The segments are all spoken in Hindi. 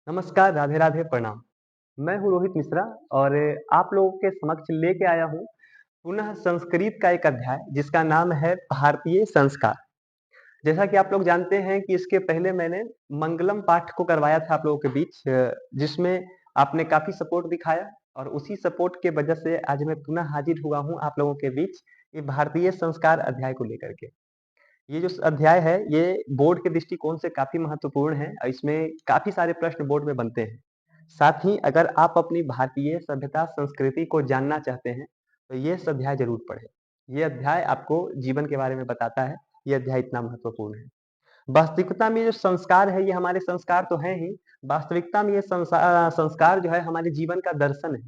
नमस्कार, राधे राधे, प्रणाम। मैं हूँ रोहित मिश्रा और आप लोगों के समक्ष लेके आया हूँ पुनः संस्कृत का एक अध्याय जिसका नाम है भारतीय संस्कार। जैसा कि आप लोग जानते हैं कि इसके पहले मैंने मंगलम पाठ को करवाया था आप लोगों के बीच, जिसमें आपने काफी सपोर्ट दिखाया और उसी सपोर्ट के वजह से आज मैं पुनः हाजिर हुआ हूँ आप लोगों के बीच ये भारतीय संस्कार अध्याय को लेकर के। ये जो अध्याय है ये बोर्ड के दृष्टिकोण से काफी महत्वपूर्ण है और इसमें काफी सारे प्रश्न बोर्ड में बनते हैं। साथ ही अगर आप अपनी भारतीय सभ्यता संस्कृति को जानना चाहते हैं तो ये अध्याय जरूर पढ़ें। ये अध्याय आपको जीवन के बारे में बताता है। ये अध्याय इतना महत्वपूर्ण है। वास्तविकता में जो संस्कार है ये हमारे संस्कार तो हैं ही। वास्तविकता में ये संस्कार जो है हमारे जीवन का दर्शन है।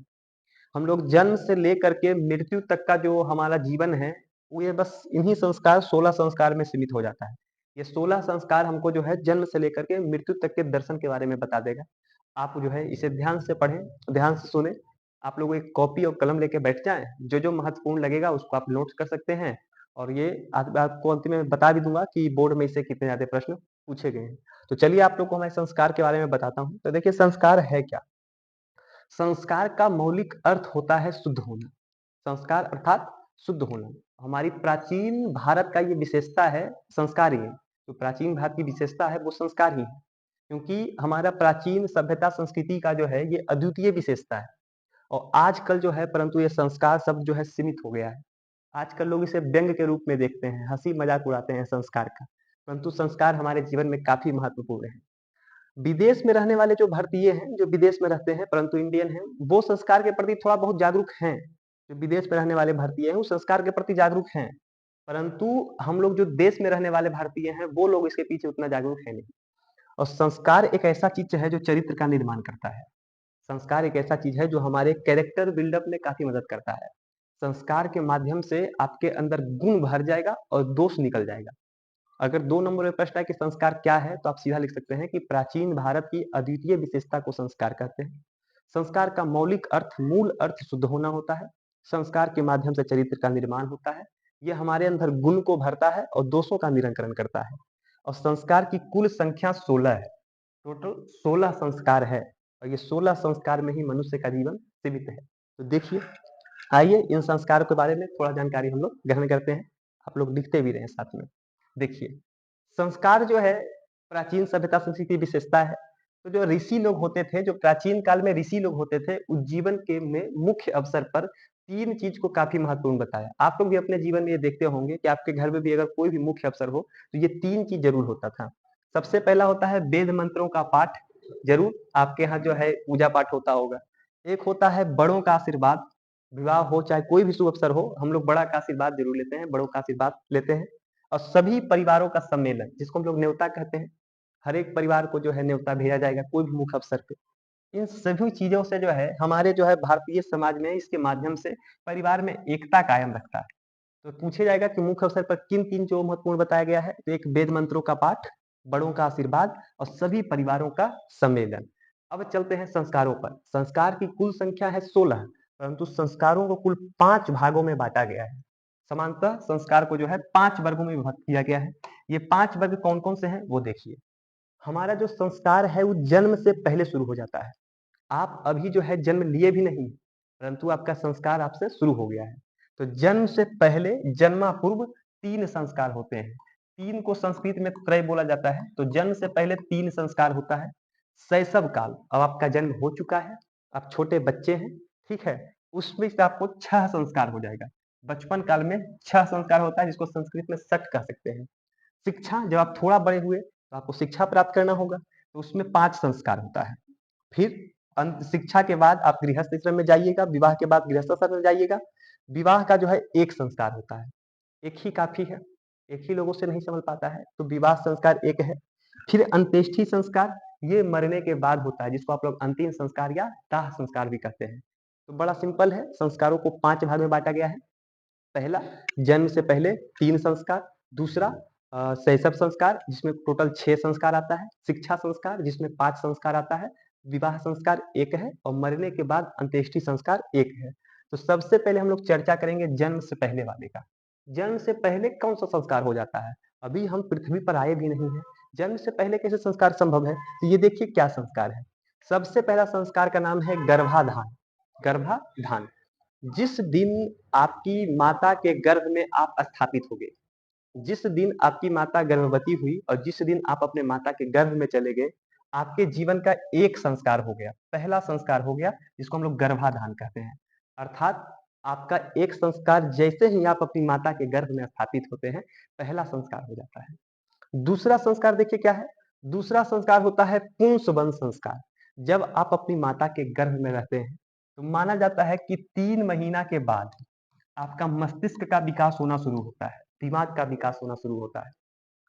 हम लोग जन्म से लेकर के मृत्यु तक का जो हमारा जीवन है वो ये बस इन्हीं संस्कार 16 संस्कार में सीमित हो जाता है। ये 16 संस्कार हमको जो है जन्म से लेकर के मृत्यु तक के दर्शन के बारे में बता देगा। आप जो है इसे ध्यान से पढ़ें, ध्यान से सुने। आप लोग एक कॉपी और कलम लेके बैठ जाएं। जो महत्वपूर्ण लगेगा उसको आप नोट कर सकते हैं। और ये आपको अंतिम में बता भी दूंगा कि बोर्ड में इससे कितने ज्यादा प्रश्न पूछे गए हैं। तो चलिए आप लोग को हमारे संस्कार के बारे में बताता हूँ। तो देखिए संस्कार है क्या। संस्कार का मौलिक अर्थ होता है शुद्ध होना। संस्कार अर्थात शुद्ध होना। हमारी प्राचीन भारत का ये विशेषता है, संस्कार ही है। तो प्राचीन भारत की विशेषता है वो संस्कार ही है, क्योंकि हमारा प्राचीन सभ्यता संस्कृति का जो है ये अद्वितीय विशेषता है। और आजकल जो है परंतु ये संस्कार सब जो है सीमित हो गया है। आजकल लोग इसे व्यंग के रूप में देखते हैं, हंसी मजाक उड़ाते हैं संस्कार का। परंतु संस्कार हमारे जीवन में काफी महत्वपूर्ण है। विदेश में रहने वाले जो भारतीय हैं, जो विदेश में रहते हैं परंतु इंडियन हैं, वो संस्कार के प्रति थोड़ा बहुत जागरूक हैं। जो विदेश में रहने वाले भारतीय हैं वो संस्कार के प्रति जागरूक हैं। परंतु हम लोग जो देश में रहने वाले भारतीय हैं वो लोग इसके पीछे उतना जागरूक है नहीं। और संस्कार एक ऐसा चीज है जो चरित्र का निर्माण करता है। संस्कार एक ऐसा चीज है जो हमारे कैरेक्टर बिल्डअप में काफी मदद करता है। संस्कार के माध्यम से आपके अंदर गुण भर जाएगा और दोष निकल जाएगा। अगर 2 नंबर में प्रश्न है कि संस्कार क्या है तो आप सीधा लिख सकते हैं कि प्राचीन भारत की अद्वितीय विशेषता को संस्कार कहते हैं। संस्कार का मौलिक अर्थ, मूल अर्थ शुद्ध होना होता है। संस्कार के माध्यम से चरित्र का निर्माण होता है। यह हमारे अंदर गुण को भरता है और दोषों का निराकरण करता है। और संस्कार की कुल संख्या 16 है। टोटल 16 संस्कार है और ये 16 संस्कार में ही मनुष्य का जीवन सीमित है। तो देखिए, आइए इन संस्कारों के बारे में थोड़ा जानकारी हम लोग ग्रहण करते हैं। आप लोग लिखते भी रहे साथ में। देखिए, संस्कार जो है प्राचीन सभ्यता संस्कृति की विशेषता है। तो जो ऋषि लोग होते थे, जो प्राचीन काल में ऋषि लोग होते थे, उज्जीवन के में मुख्य अवसर पर 3 चीज को काफी महत्वपूर्ण बताया। आप लोग भी अपने जीवन में ये देखते होंगे कि आपके घर में भी अगर कोई भी मुख्य अवसर हो तो ये 3 चीज जरूर होता था। सबसे पहला होता है वेद मंत्रों का पाठ। जरूर आपके यहाँ जो है पूजा पाठ होता होगा। एक होता है बड़ों का आशीर्वाद। विवाह हो चाहे कोई भी शुभ अवसर हो, हम लोग बड़ा का आशीर्वाद जरूर लेते हैं, बड़ों का आशीर्वाद लेते हैं। और सभी परिवारों का सम्मेलन जिसको हम लोग न्योता कहते हैं। हर एक परिवार को जो है न्योता भेजा जाएगा कोई भी मुख्य अवसर पे। इन सभी चीजों से जो है हमारे जो है भारतीय समाज में इसके माध्यम से परिवार में एकता कायम रखता है। तो पूछे जाएगा कि मुख्य अवसर पर किन 3 जो महत्वपूर्ण बताया गया है। तो एक वेद मंत्रों का पाठ, बड़ों का आशीर्वाद और सभी परिवारों का सम्मेलन। अब चलते हैं संस्कारों पर। संस्कार की कुल संख्या है 16, परंतु संस्कारों को कुल 5 भागों में बांटा गया है। समानतः संस्कार को जो है 5 वर्गों में विभक्त किया गया है। ये 5 वर्ग कौन कौन से हैं वो देखिए। हमारा जो संस्कार है वो जन्म से पहले शुरू हो जाता है। आप अभी जो है जन्म लिए भी नहीं, परंतु आपका संस्कार आपसे शुरू हो गया है। तो जन्म से पहले, जन्मा पूर्व 3 संस्कार होते हैं। 3 को संस्कृत में त्रय बोला जाता है। तो जन्म से पहले 3 संस्कार होता है। शैशव काल, अब आपका जन्म हो चुका है, आप छोटे बच्चे हैं, ठीक है, उसमें से आपको 6 संस्कार हो जाएगा। बचपन काल में 6 संस्कार होता है जिसको संस्कृत में सट कह सकते हैं। शिक्षा, जब आप थोड़ा बड़े हुए तो आपको शिक्षा प्राप्त करना होगा, तो उसमें 5 संस्कार होता है। फिर अंत शिक्षा के बाद आप गृहस्थ आश्रम में जाइएगा, विवाह के बाद गृहस्थ आश्रम में जाइएगा। विवाह का जो है 1 संस्कार होता है। एक ही काफी है, एक ही लोगों से नहीं संभल पाता है, तो विवाह संस्कार एक है। फिर अंत्येष्टि संस्कार, ये मरने के बाद होता है, जिसको आप लोग अंतिम संस्कार या दाह संस्कार भी कहते हैं। तो बड़ा सिंपल है, संस्कारों को 5 भाग में बांटा गया है। पहला, जन्म से पहले 3 संस्कार। दूसरा, शैशव संस्कार जिसमें टोटल 6 संस्कार आता है। शिक्षा संस्कार जिसमें 5 संस्कार आता है। विवाह संस्कार 1 है और मरने के बाद अंत्येष्टि संस्कार 1 है। तो सबसे पहले हम लोग चर्चा करेंगे जन्म से पहले वाले का। जन्म से पहले कौन सा संस्कार हो जाता है? अभी हम पृथ्वी पर आए भी नहीं हैं, जन्म से पहले कैसे संस्कार संभव है? तो ये देखिए क्या संस्कार है। सबसे पहला संस्कार का नाम है गर्भाधान। गर्भाधान, जिस दिन आपकी माता के गर्भ में आप स्थापित हो गए, जिस दिन आपकी माता गर्भवती हुई और जिस दिन आप अपने माता के गर्भ में चले गए, आपके जीवन का एक संस्कार हो गया, पहला संस्कार हो गया, जिसको हम लोग गर्भाधान कहते हैं। अर्थात आपका एक संस्कार जैसे ही आप अपनी माता के गर्भ में स्थापित होते हैं, पहला संस्कार हो जाता है। दूसरा संस्कार देखिए क्या है। दूसरा संस्कार होता है पुंसवन संस्कार। जब आप अपनी माता के गर्भ में रहते हैं, तो माना जाता है कि 3 महीना के बाद आपका मस्तिष्क का विकास होना शुरू होता है, दिमाग का विकास होना शुरू होता है।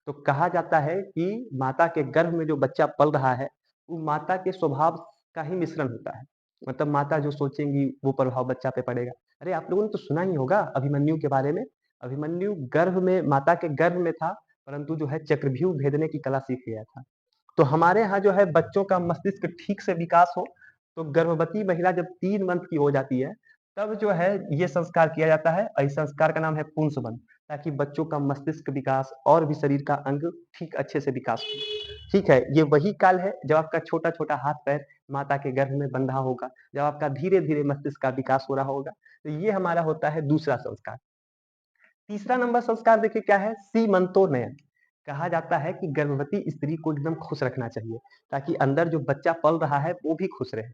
तो कहा जाता है कि माता के गर्भ में जो बच्चा पल रहा है, वो माता के स्वभाव का ही मिश्रण होता है। मतलब माता जो सोचेंगी वो प्रभाव बच्चा पे पड़ेगा। अरे आप लोगों ने तो सुना ही होगा अभिमन्यु के बारे में। अभिमन्यु गर्भ में, माता के गर्भ में था, परंतु जो है चक्रव्यूह भेदने की कला सीख गया था। तो हमारे यहाँ जो है बच्चों का मस्तिष्क ठीक से विकास हो, तो गर्भवती महिला जब 3 मंथ की हो जाती है, तब जो है ये संस्कार किया जाता है। इस संस्कार का नाम है पुंसवन, ताकि बच्चों का मस्तिष्क विकास और भी शरीर का अंग ठीक अच्छे से विकास हो। ठीक है, ये वही काल है जब आपका छोटा छोटा हाथ पैर माता के गर्भ में बंधा होगा, जब आपका धीरे धीरे मस्तिष्क का विकास हो रहा होगा। तो ये हमारा होता है दूसरा संस्कार। तीसरा नंबर संस्कार देखिए क्या है, सीमंतोन्नयन। कहा जाता है कि गर्भवती स्त्री को एकदम खुश रखना चाहिए, ताकि अंदर जो बच्चा पल रहा है वो भी खुश रहे।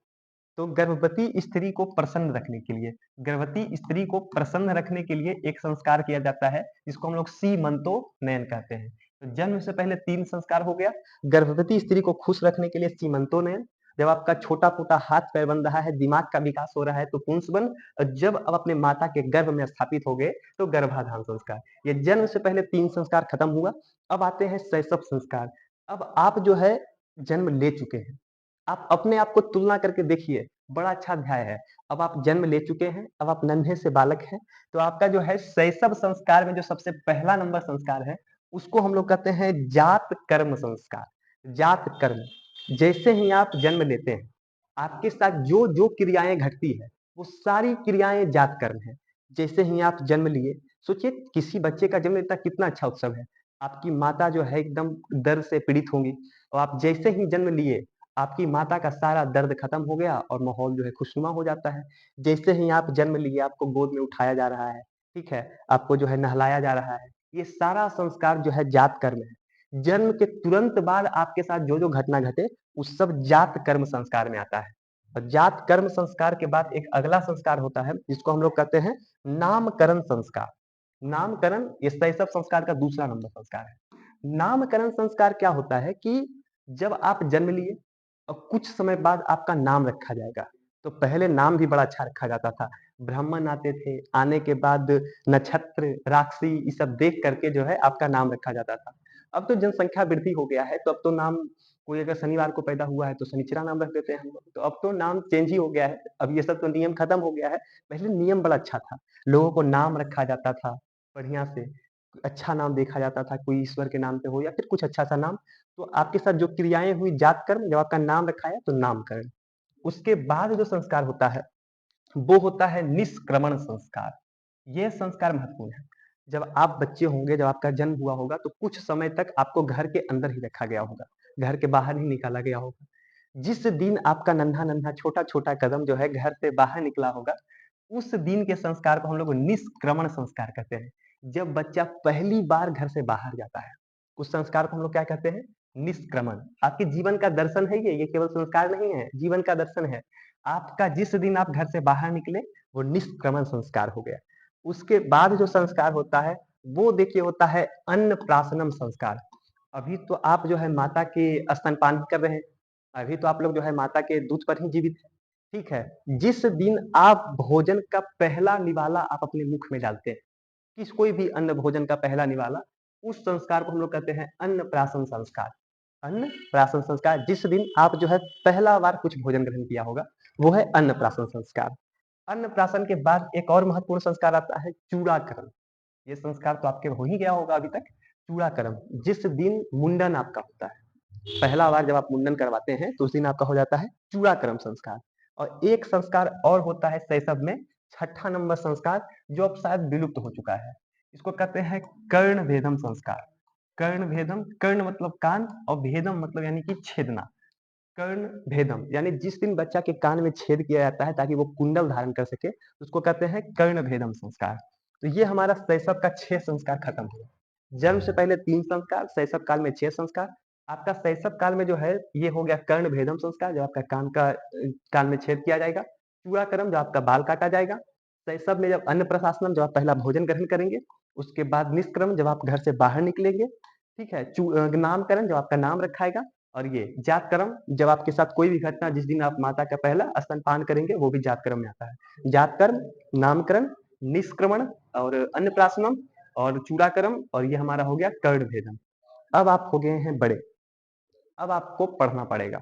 तो गर्भवती स्त्री को प्रसन्न रखने के लिए, गर्भवती स्त्री को प्रसन्न रखने के लिए एक संस्कार किया जाता है, जिसको हम लोग सीमंतोन्नयन कहते हैं। तो जन्म से पहले 3 संस्कार हो गया। गर्भवती स्त्री को खुश रखने के लिए सीमंतोन्नयन, जब आपका छोटा छोटा हाथ पैर बन रहा है, दिमाग का विकास हो रहा है, तो पुंसवन, और जब अब अपने माता के गर्भ में स्थापित हो गए, तो गर्भाधान संस्कार। ये जन्म से पहले 3 संस्कार खत्म हुआ। अब आते हैं शैशव संस्कार। अब आप जो है जन्म ले चुके हैं, आप अपने आप को तुलना करके देखिए, बड़ा अच्छा अध्याय है। अब आप जन्म ले चुके हैं, अब आप नन्हे से बालक हैं, तो आपका जो है शैशव संस्कार में जो सबसे पहला नंबर संस्कार है, उसको हम लोग कहते हैं जात कर्म संस्कार। जात कर्म, जैसे ही आप जन्म लेते हैं, आपके साथ जो जो क्रियाएं घटती है, वो सारी क्रियाएं जात कर्म है। जैसे ही आप जन्म लिए, सोचिए किसी बच्चे का जन्म लेना कितना अच्छा उत्सव है। आपकी माता जो है एकदम दर्द से पीड़ित होंगी, और आप जैसे ही जन्म लिए, आपकी माता का सारा दर्द खत्म हो गया और माहौल जो है खुशनुमा हो जाता है। जैसे ही आप जन्म लिए, आपको गोद में उठाया जा रहा है, ठीक है, आपको जो है नहलाया जा रहा है, ये सारा संस्कार जो है जात कर्म है। जन्म के तुरंत बाद आपके साथ जो जो घटना घटे, वो सब जात कर्म संस्कार में आता है। और जात कर्म संस्कार के बाद एक अगला संस्कार होता है, जिसको हम लोग कहते हैं नामकरण संस्कार। नामकरण ये शैशव संस्कार का दूसरा नंबर संस्कार है। नामकरण संस्कार क्या होता है कि जब आप जन्म लिए और कुछ समय बाद आपका नाम रखा जाएगा। तो पहले नाम भी बड़ा अच्छा रखा जाता था। ब्राह्मण आते थे, आने के बाद नक्षत्र, राशि ये सब देख करके जो है आपका नाम रखा जाता था। अब तो जनसंख्या वृद्धि हो गया है, तो अब तो नाम, कोई अगर शनिवार को पैदा हुआ है तो शनिचरा नाम रख देते हैं हम लोग। तो अब तो नाम चेंज ही हो गया है। अब ये सब तो नियम खत्म हो गया है। पहले नियम बड़ा अच्छा था। लोगों को नाम रखा जाता था बढ़िया से, अच्छा नाम देखा जाता था, कोई ईश्वर के नाम पे हो या फिर कुछ अच्छा सा नाम। तो आपके साथ जो क्रियाएं हुई जात कर्म, जब आपका नाम रखा है तो नामकरण। उसके बाद जो संस्कार होता है, वो होता है निष्क्रमण संस्कार। ये संस्कार महत्वपूर्ण है। जब आप बच्चे होंगे, जब आपका जन्म हुआ होगा, तो कुछ समय तक आपको घर के अंदर ही रखा गया होगा, घर के बाहर नहीं निकाला गया होगा। जिस दिन आपका नन्हा नन्हा छोटा छोटा कदम जो है घर से बाहर निकला होगा, उस दिन के संस्कार को हम लोग निष्क्रमण संस्कार कहते हैं। जब बच्चा पहली बार घर से बाहर जाता है, उस संस्कार को हम लोग क्या कहते हैं, निष्क्रमण। आपके जीवन का दर्शन है ये केवल संस्कार नहीं है, जीवन का दर्शन है। आपका जिस दिन आप घर से बाहर निकले, वो निष्क्रमण संस्कार हो गया। उसके बाद जो संस्कार होता है, वो देखिए होता है अन्नप्राशनम संस्कार। अभी तो आप जो है माता के स्तनपान कर रहे हैं, अभी तो आप लोग जो है माता के दूध पर ही जीवित है, ठीक है। जिस दिन आप भोजन का पहला निवाला आप अपने मुख में डालते हैं, किस कोई भी अन्न भोजन का पहला निवाला, उस संस्कार को हम लोग कहते हैं अन्नप्राशन संस्कार। अन्नप्राशन संस्कार, जिस दिन आप जो है पहला बार कुछ भोजन ग्रहण किया होगा, वो है अन्नप्राशन संस्कार। अन्नप्राशन के बाद एक और महत्वपूर्ण संस्कार आता है चूड़ाकरण। ये संस्कार तो आपके हो ही गया होगा अभी तक। चूड़ाकरण, जिस दिन मुंडन आपका होता है, पहला बार जब आप मुंडन करवाते हैं, तो उस दिन आपका हो जाता है चूड़ाकरण संस्कार। और एक संस्कार और होता है शैशव में, छठा नंबर संस्कार, जो अब शायद विलुप्त हो चुका है। इसको कहते हैं कर्ण भेदम संस्कार। कर्ण भेदम, कर्ण मतलब कान और भेदम मतलब यानी कि छेदना। कर्ण भेदम, यानी जिस दिन बच्चा के कान में छेद किया जाता है ताकि वो कुंडल धारण कर सके, उसको कहते हैं कर्ण भेदम संस्कार। तो ये हमारा शैशव का 6 संस्कार खत्म हुआ। जन्म से पहले 3 संस्कार, शैशव काल में 6 संस्कार। आपका शैशव काल में जो है ये हो गया कर्ण भेदम संस्कार, जब आपका कान में छेद किया जाएगा। चूड़ाकरम, जब आपका बाल काटा जाएगा। शैशव में जब अन्नप्राशासनम, जब आप पहला भोजन ग्रहण करेंगे। उसके बाद निष्क्रम, जब आप घर से बाहर निकलेंगे। ठीक है। नामकरण, जब आपका नाम रखाएगा। और ये जातकर्म, जब आपके साथ कोई भी घटना, जिस दिन आप माता का पहला स्तनपान करेंगे, वो भी जातकर्म में आता है। जातकर्म, नामकरण, निष्क्रमण और अन्नप्राशनम और चूड़ाकर्म, और ये हमारा हो गया कर्ण भेदम। अब आप हो गए हैं बड़े, अब आपको पढ़ना पड़ेगा।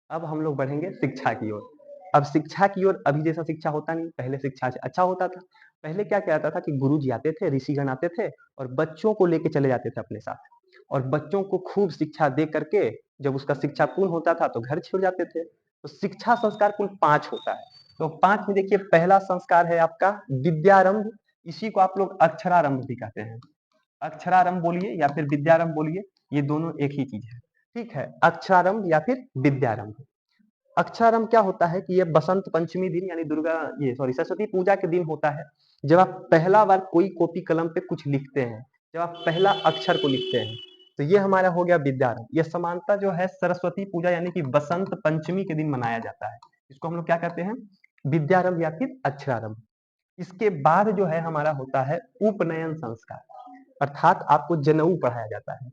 अब हम लोग बढ़ेंगे शिक्षा की ओर। अब शिक्षा की ओर अभी जैसा शिक्षा होता नहीं, पहले शिक्षा अच्छा होता था। पहले क्या कहता था कि गुरु जी आते थे, ऋषिगण आते थे और बच्चों को लेके चले जाते थे अपने साथ, और बच्चों को खूब शिक्षा दे करके जब उसका शिक्षा पूर्ण होता था तो घर छोड़ जाते थे। तो शिक्षा संस्कार कुल 5 होता है। तो 5 में देखिए, पहला संस्कार है आपका विद्यारंभ। इसी को आप लोग अक्षरारंभ भी कहते हैं। अक्षरारंभ बोलिए या फिर विद्यारंभ बोलिए, ये दोनों एक ही चीज है। ठीक है। अक्षरारंभ या फिर विद्यारंभ। अक्षरारंभ क्या होता है कि ये बसंत पंचमी दिन, यानी दुर्गा ये सॉरी सरस्वती पूजा के दिन होता है, जब आप पहला बार कोई कॉपी कलम पे कुछ लिखते हैं, जब आप पहला अक्षर को लिखते हैं। तो ये हमारा हो गया विद्यारंभ। ये समानता जो है सरस्वती पूजा यानी कि बसंत पंचमी के दिन मनाया जाता है। इसको हम लोग क्या कहते हैं? विद्यारंभ या फिर अक्षरारंभ। इसके बाद जो है हमारा होता है उपनयन संस्कार, अर्थात आपको जनेऊ पढ़ाया जाता है।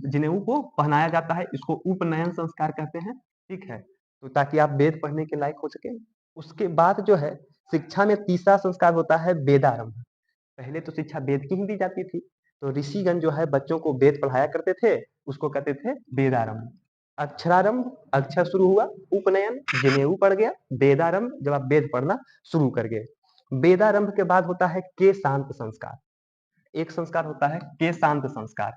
जनेऊ को पहनाया जाता है, इसको उपनयन संस्कार कहते हैं। ठीक है। तो ताकि आप वेद पढ़ने के लायक हो सके। उसके बाद जो है शिक्षा में तीसरा संस्कार होता है वेदारंभ। पहले तो शिक्षा वेद की ही दी जाती थी, तो ऋषिगण जो है बच्चों को वेद पढ़ाया करते थे, उसको कहते थे वेदारंभ। अक्षरारंभ, अक्षर शुरू हुआ। उपनयन, जनेऊ पड़ गया। वेदारंभ, जब आप वेद पढ़ना शुरू कर गए। वेदारंभ के बाद होता है के शांत संस्कार। एक संस्कार होता है के शांत संस्कार।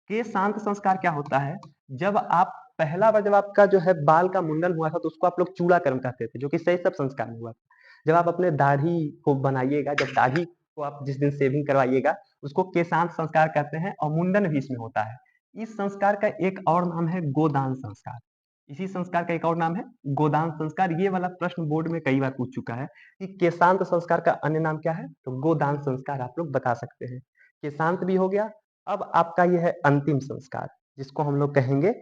के शांत संस्कार क्या होता है? जब आप पहला बार, जब आपका जो है बाल का मुंडन हुआ था, तो उसको आप लोग चूड़ाकर्म कहते थे, जो कि शैशव संस्कार में हुआ था। जब आप अपने दाढ़ी को बनाइएगा, जब दाढ़ी को आप जिस दिन शेविंग करवाइएगा, उसको केशांत संस्कार कहते हैं, और मुंडन भी इसमें होता है। इस संस्कार का एक और नाम है गोदान संस्कार। इसी संस्कार का एक और नाम है गोदान संस्कार। ये वाला प्रश्न बोर्ड में कई बार पूछ चुका है कि केशांत संस्कार का अन्य नाम क्या है, तो गोदान संस्कार आप लोग बता सकते हैं। केशांत भी हो गया। अब आपका यह है अंतिम संस्कार, जिसको हम लोग कहेंगे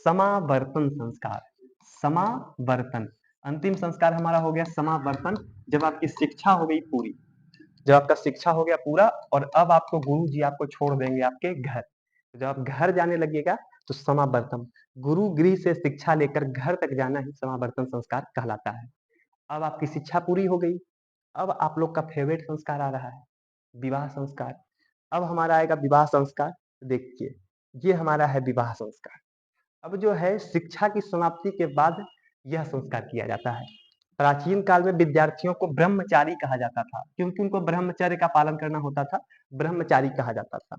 समावर्तन संस्कार। समावर्तन, अंतिम संस्कार हमारा हो गया समावर्तन। जब आपकी शिक्षा हो गई पूरी, जब आपका शिक्षा हो गया पूरा, और अब आपको गुरु जी आपको छोड़ देंगे आपके घर। जब आप घर जाने लगिएगा तो समावर्तन, गुरु गृह से शिक्षा लेकर घर तक जाना ही समावर्तन संस्कार कहलाता है। अब आपकी शिक्षा पूरी हो गई। अब आप लोग का फेवरेट संस्कार आ रहा है, विवाह संस्कार। अब हमारा आएगा विवाह संस्कार। देखिए, ये हमारा है विवाह संस्कार। अब जो है शिक्षा की समाप्ति के बाद यह संस्कार किया जाता है। प्राचीन काल में विद्यार्थियों को ब्रह्मचारी कहा जाता था, क्योंकि उनको ब्रह्मचर्य का पालन करना होता था। ब्रह्मचारी कहा जाता था।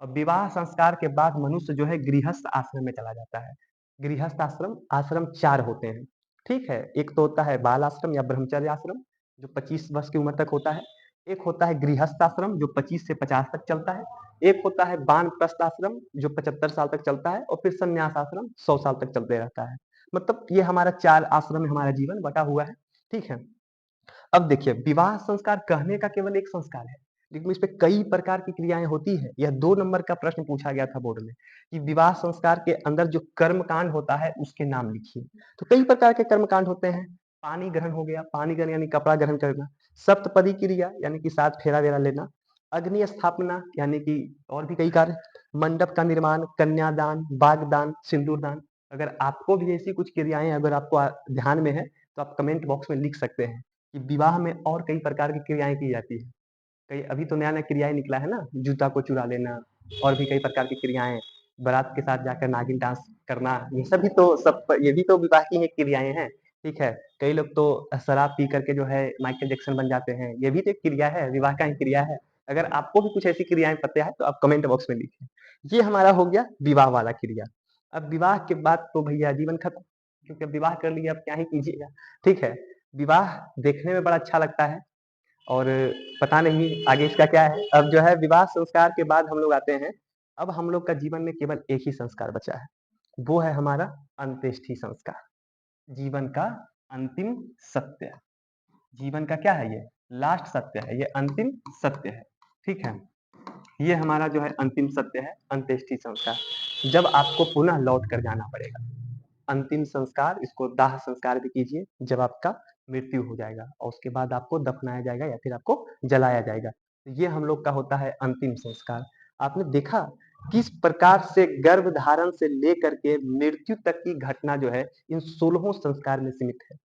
और विवाह संस्कार के बाद मनुष्य जो है गृहस्थ आश्रम में चला जाता है। गृहस्थ आश्रम, आश्रम 4 होते हैं। ठीक है। एक तो होता है बाल आश्रम या ब्रह्मचर्य आश्रम, जो 25 वर्ष की उम्र तक होता है। एक होता है गृहस्थ आश्रम, जो 25 से 50 तक चलता है। एक होता है वानप्रस्थ आश्रम, जो 75 साल तक चलता है। और फिर संन्यास आश्रम 100 साल तक चलते रहता है। मतलब ये हमारा 4 आश्रम में हमारा जीवन बटा हुआ है। ठीक है। अब देखिए, विवाह संस्कार कहने का केवल एक संस्कार है, लेकिन इसमें कई प्रकार की क्रियाएं होती है। यह 2 नंबर का प्रश्न पूछा गया था बोर्ड में कि विवाह संस्कार के अंदर जो कर्म कांड होता है उसके नाम लिखिए। तो कई प्रकार के कर्म कांड होते हैं। पानी ग्रहण हो गया, पानी ग्रहण यानी कपड़ा ग्रहण करना। सप्तपदी क्रिया यानी कि 7 फेरा वेरा लेना। अग्नि स्थापना यानी कि और भी कई कार्य। मंडप का निर्माण, कन्यादान, बागदान, सिंदूरदान। अगर आपको भी ऐसी कुछ क्रियाएं अगर आपको ध्यान में है, तो आप कमेंट बॉक्स में लिख सकते हैं कि विवाह में और कई प्रकार की क्रियाएं की जाती है। कई अभी तो नया नया क्रियाएं निकला है ना, जूता को चुरा लेना, और भी कई प्रकार की क्रियाएं, बारात के साथ जाकर नागिन डांस करना, ये सभी तो सब ये भी तो विवाह की ही क्रियाएं हैं। ठीक है। कई लोग तो शराब पी करके जो है माइकल जैक्सन बन जाते हैं, ये भी तो एक क्रिया है, विवाह का ही क्रिया है। अगर आपको भी कुछ ऐसी क्रियाएं पता है तो आप कमेंट बॉक्स में लिखिए। ये हमारा हो गया विवाह वाला क्रिया। अब विवाह के बाद तो भैया जीवन खत्म, क्योंकि अब विवाह कर लिया, अब क्या ही कीजिएगा। ठीक है। विवाह देखने में बड़ा अच्छा लगता है, और पता नहीं आगे इसका क्या है। अब जो है विवाह संस्कार के बाद हम लोग आते हैं, अब हम लोग का जीवन में केवल एक ही संस्कार बचा है, वो है हमारा अंत्येष्टि संस्कार। जीवन का अंतिम सत्य। जीवन का क्या है ये? लास्ट सत्य है, ये अंतिम सत्य है। ठीक है? ये हमारा जो है अंतिम सत्य है, अंत्येष्टि संस्कार। जब आपको पुनः लौट कर जाना पड़ेगा। अंतिम संस्कार, इसको दाह संस्कार भी कीजिए, जब आपका मृत्यु हो जाएगा और उसके बाद आपको दफनाया जाएगा या फिर आपको जलाया जाएगा। तो ये हम लोग का होता है अंतिम संस्कार। आपने देखा किस प्रकार से गर्भ धारण से लेकर के मृत्यु तक की घटना जो है इन 16 संस्कार में सीमित है।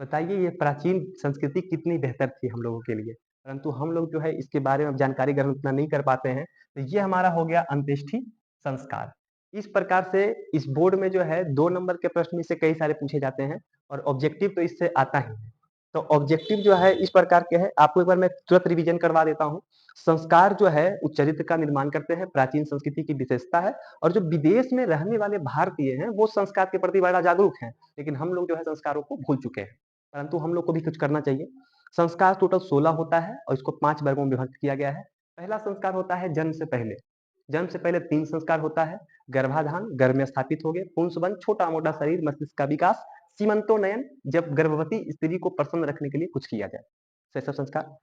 बताइए ये प्राचीन संस्कृति कितनी बेहतर थी हम लोगों के लिए, परंतु हम लोग जो है इसके बारे में जानकारी ग्रहण उतना नहीं कर पाते हैं। तो ये हमारा हो गया अंत्येष्टि संस्कार। इस प्रकार से इस बोर्ड में जो है 2 नंबर के प्रश्न में से कई सारे पूछे जाते हैं और ऑब्जेक्टिव तो इससे आता ही है। तो ऑब्जेक्टिव जो है इस प्रकार के हैं, आपको एक बार मैं तुरंत रिवीजन करवा देता हूँ। संस्कार जो है वो चरित्र का निर्माण करते हैं, प्राचीन संस्कृति की विशेषता है और जो विदेश में रहने वाले भारतीय हैं वो संस्कार के प्रति बड़ा जागरूक हैं, लेकिन हम लोग जो है संस्कारों को भूल चुके हैं। परंतु हम लोग को भी कुछ करना चाहिए। संस्कार टोटल 16 होता है और इसको 5 वर्गों में विभक्त किया गया है। पहला संस्कार होता है जन्म से पहले। जन्म से पहले 3 संस्कार होता है। गर्भाधान, गर्भ में स्थापित हो गए, पुंसवन, छोटा-मोटा शरीर, मस्तिष्क का विकास, सीमंतोन्नयन, जब गर्भवती स्त्री को प्रसन्न रखने के लिए कुछ किया जाए। शैशव संस्कार।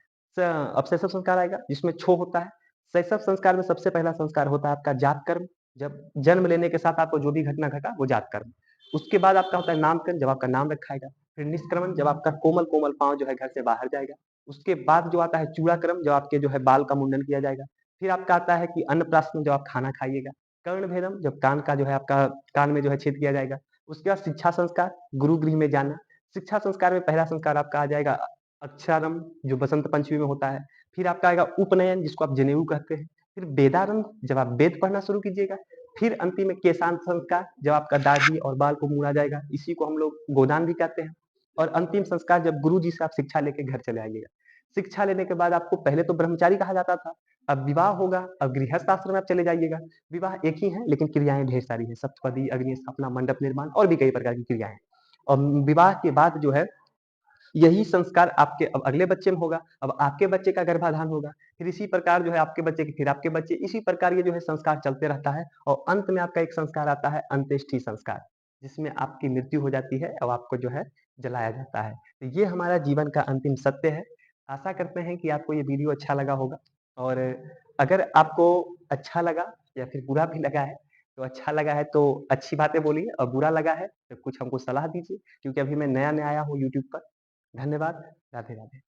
अब शैशव संस्कार आएगा जिसमें छो होता है। शैशव संस्कार में सबसे पहला संस्कार होता है आपका जात कर्म। जब जन्म लेने के साथ आपको जो भी घटना घटा वो जात कर्म। उसके बाद आपका होता है नामकरण, जब आपका नाम रखा जाएगा। फिर निष्क्रमण, जब आपका कोमल-कोमल पाँव जो है घर से बाहर जाएगा। उसके बाद जो आता है चूड़ाक्रम, जब आपके जो है बाल का मुंडन किया जाएगा। फिर आपका आता है कि अन्नप्राशन, जब आप खाना खाइएगा। कर्णभेदम, जब कान का जो है आपका कान में जो है छेद किया जाएगा। उसके बाद शिक्षा संस्कार, गुरु गृह में जाना। शिक्षा संस्कार में पहला संस्कार आपका आ जाएगा अक्षारंभ, जो बसंत पंचमी में होता है। फिर आपका आएगा उपनयन, जिसको आप जनेऊ कहते हैं। फिर वेदारंभ, जब आप वेद पढ़ना शुरू कीजिएगा। फिर अंतिम में केशांत संस्कार, जब आपका दाढ़ी और बाल को मूड़ा जाएगा, इसी को हम लोग गोदान भी कहते हैं। और अंतिम संस्कार, जब गुरु जी से आप शिक्षा लेके घर चले आइएगा। शिक्षा लेने के बाद आपको पहले तो ब्रह्मचारी कहा जाता था, अब विवाह होगा, अब गृहस्थ आश्रम में आप चले जाइएगा। विवाह एक ही है लेकिन क्रियाएं ढेर सारी है, सप्तपदी, अग्नि स्थापना, मंडप निर्माण और भी कई प्रकार की क्रियाएं। और विवाह के बाद जो है यही संस्कार आपके अब अगले बच्चे में होगा, अब आपके बच्चे का गर्भाधान होगा, फिर इसी प्रकार जो है आपके बच्चे के फिर आपके बच्चे, इसी प्रकार ये जो है संस्कार चलते रहता है और अंत में आपका एक संस्कार आता है अंत्येष्टि संस्कार, जिसमें आपकी मृत्यु हो जाती है और आपको जो है जलाया जाता है। तो ये हमारा जीवन का अंतिम सत्य है। आशा करते हैं कि आपको ये वीडियो अच्छा लगा होगा और अगर आपको अच्छा लगा या फिर बुरा भी लगा है, तो अच्छा लगा है तो अच्छी बातें बोलिए और बुरा लगा है तो कुछ हमको सलाह दीजिए, क्योंकि अभी मैं नया-नया आया हूँ यूट्यूब पर। धन्यवाद। राधे राधे।